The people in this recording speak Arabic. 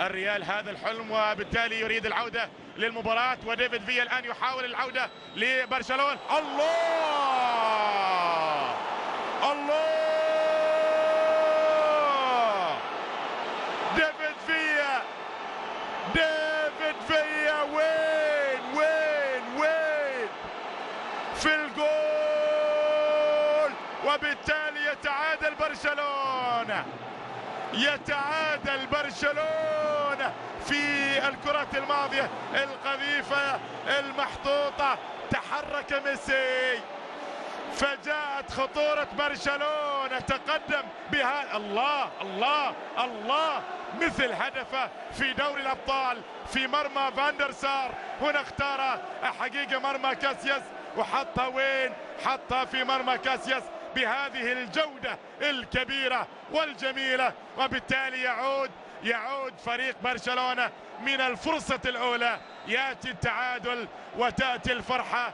الريال هذا الحلم، وبالتالي يريد العودة للمباراة. وديفيد فيا الآن يحاول العودة لبرشلونة. الله الله، ديفيد فيا، ديفيد فيا، وين في الجول، وبالتالي يتعادل برشلونة، يتعادل برشلونة في الكرة الماضية القذيفة المحطوطة. تحرك ميسي فجاءت خطورة برشلونة، تقدم بها. الله الله الله، مثل هدفه في دوري الأبطال في مرمى فاندر سار. هنا اختار حقيقة مرمى كاسياس وحطها وين؟ حطها في مرمى كاسياس بهذه الجودة الكبيرة والجميلة، وبالتالي يعود فريق برشلونة من الفرصة الأولى، يأتي التعادل وتأتي الفرحة